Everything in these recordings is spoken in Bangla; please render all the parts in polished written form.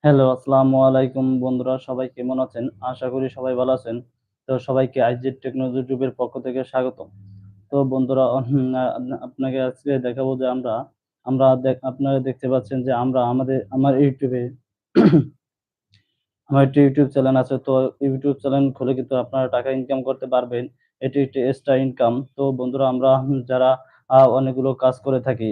হ্যালো, আসসালামু আলাইকুম বন্ধুরা, সবাই কেমন আছেন? আশা করি সবাই ভালো আছেন। তো সবাইকে আইজেড টেকনোলজি গ্রুপের পক্ষ থেকে স্বাগতম। তো বন্ধুরা, আপনাকে আজকে দেখাবো যে আপনারা দেখতে পাচ্ছেন যে আমার ইউটিউবে আমার একটি ইউটিউব চ্যানেল আছে। তো ইউটিউব চ্যানেল খুলে কিন্তু আপনারা টাকা ইনকাম করতে পারবেন। এটি একটি এক্সট্রা ইনকাম। তো বন্ধুরা, আমরা যারা অনেকগুলো কাজ করে থাকি,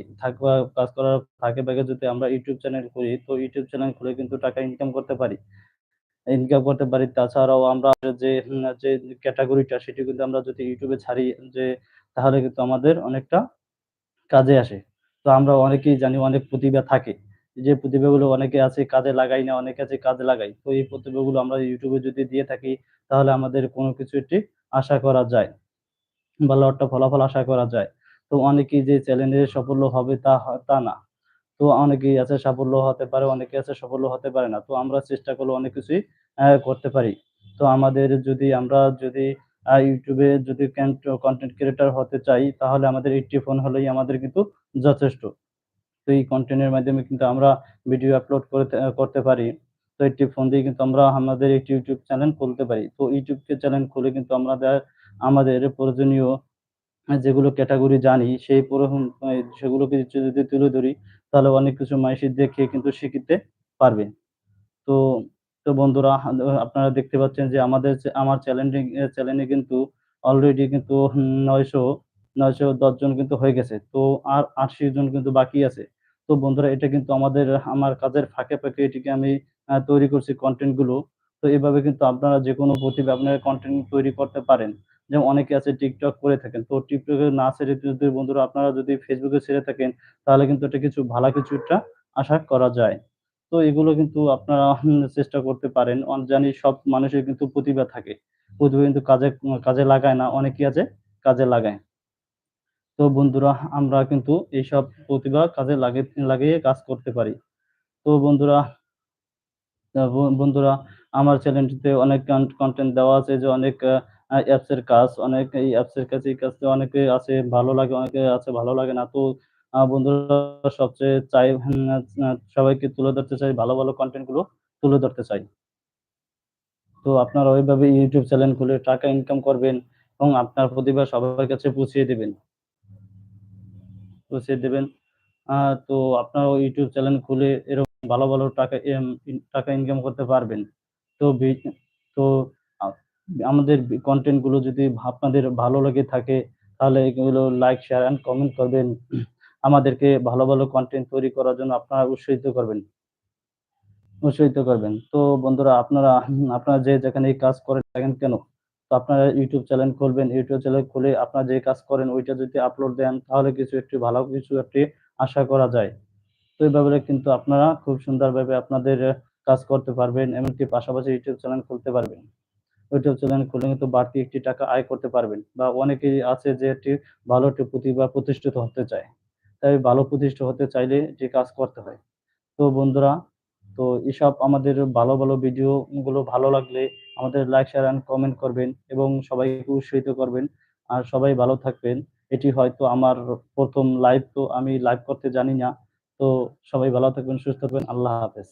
কাজ করার ফাঁকে যদি আমরা ইউটিউব চ্যানেল করি, তো ইউটিউব চ্যানেল খুলে কিন্তু টাকা ইনকাম করতে পারি। তাছাড়াও আমরা যে ক্যাটেগরিটা সেটি কিন্তু আমরা যদি ইউটিউবে ছাড়ি, যে তাহলে কিন্তু আমাদের অনেকটা কাজে আসে। তো আমরা অনেকেই জানি অনেক প্রতিভা থাকে। যে প্রতিভাগুলো অনেকে আছে কাজে লাগাই না, অনেকে আছে কাজে লাগাই। তো এই প্রতিভাগুলো আমরা ইউটিউবে যদি দিয়ে থাকি, তাহলে আমাদের কোনো কিছু একটি আশা করা যায়। ভালো একটা ফলাফল আশা করা যায়। তো অনেকেই যে চ্যালেঞ্জে সাফল্য হবে তা না। তো অনেকেই আছে সাফল্য হতে পারে, অনেকে আছে সাফল্য হতে পারে না। তো আমরা চেষ্টা করলে অনেক কিছুই করতে পারি। তো আমরা যদি YouTube এ যদি কনটেন্ট ক্রিয়েটর হতে চাই, তাহলে আমাদের একটি ফোন হলেই আমাদের কিন্তু যথেষ্ট। তো এই কনটেন্ট এর মাধ্যমে কিন্তু আমরা ভিডিও আপলোড করতে পারি। তো একটি ফোন দিয়ে কিন্তু আমরা আমাদের একটি YouTube চ্যানেল খুলতে পারি। তো YouTube চ্যানেল খুলে কিন্তু আমাদের প্রয়োজনীয় যেগুলো ক্যাটেগরি জানি সেগুলোকে যদি তুলে ধরি, তাহলে অনেক কিছু মানুষই দেখে কিন্তু শিখিতে পারবে। তো তো বন্ধুরা, আপনারা দেখতে পাচ্ছেন যে আমার চ্যানেলে কিন্তু অলরেডি কিন্তু ৯১০ জন কিন্তু হয়ে গেছে। তো আর ৮০ জন কিন্তু বাকি আছে। তো বন্ধুরা, এটা কিন্তু আমার কাজের ফাঁকে এটিকে আমি তৈরি করছি কনটেন্ট গুলো। তো এভাবে কিন্তু আপনারা যেকোনো প্রতিভা আপনারা কনটেন্ট তৈরি করতে পারেন। যেমন অনেকে আছে TikTok করে থাকেন। তো TikTok এ না ছেড়ে যদি বন্ধুরা আপনারা যদি Facebook এ ছেড়ে থাকেন, তাহলে কিন্তু এটা ভালো কিছু একটা আশা করা যায়। তো এগুলো কিন্তু আপনারা চেষ্টা করতে পারেন। জানি সব মানুষের কিন্তু প্রতিভা থাকে। প্রতিভা কিন্তু কাজে লাগায় না, অনেকেই আছে কাজে লাগায়। তো বন্ধুরা, আমরা কিন্তু এইসব প্রতিভা কাজে লাগিয়ে কাজ করতে পারি। তো বন্ধুরা, আমার চ্যানেলটিতে অনেক কনটেন্ট দেওয়া আছে, যে অনেক অ্যাপস এর কাজ, অনেক এই অ্যাপস এর কাছে এই কাজটা অনেকে আছে ভালো লাগে, অনেকে আছে ভালো লাগে না। তো বন্ধুরা, সবচেয়ে চাই সবাইকে তুলে ধরতে চাই, ভালো কনটেন্ট গুলো তুলে ধরতে চাই। তো আপনারা ওইভাবে YouTube চ্যানেল খুলে টাকা ইনকাম করবেন এবং আপনার প্রতিভা সবার কাছে পৌঁছিয়ে দেবেন। আ তো আপনারাও YouTube চ্যানেল খুলে এরকম ভালো টাকা ইনকাম করতে পারবেন। তো বি তো আ আমাদের কনটেন্ট গুলো যদি আপনাদের ভালো লেগে থাকে, তাহলে এগুলো লাইক, শেয়ার এন্ড কমেন্ট করবেন। আমাদেরকে ভালো কনটেন্ট তৈরি করার জন্য আপনারা উৎসাহিত করবেন। তো বন্ধুরা, আপনারা যে যেখানেই কাজ করে থাকেন কেন, তো আপনারা YouTube চ্যানেল খুলবেন। YouTube চ্যানেল খুলে আপনারা যে কাজ করেন ওইটা যদি আপলোড দেন, তাহলে ভালো কিছু একটি আশা করা যায়। তো এভাবে কিন্তু আপনারা খুব সুন্দরভাবে আপনাদের কাজ করতে পারবেন। এমনকি পাশাপাশি YouTube চ্যানেল খুলতে পারবেন। YouTube চ্যানেল খুলে কিন্তু বাড়তি একটি টাকা আয় করতে পারবেন। বা অনেকেই আছে যে ভালো একটি প্রতিভা প্রতিষ্ঠিত হতে চায়। তাই ভালো প্রতিষ্ঠিত হতে চাইলে যে কাজ করতে হয়। তো বন্ধুরা, তো এসব আমাদের ভালো ভিডিও গুলো ভালো লাগলে আমাদের লাইক, শেয়ার এন্ড কমেন্ট করবেন এবং সবাইকে উৎসাহিত করবেন। আর সবাই ভালো থাকবেন। এটি হয়তো আমার ১ম লাইভ, তো আমি লাইভ করতে জানি না। তো সবাই ভালো থাকবেন, সুস্থ থাকবেন। আল্লাহ হাফেজ।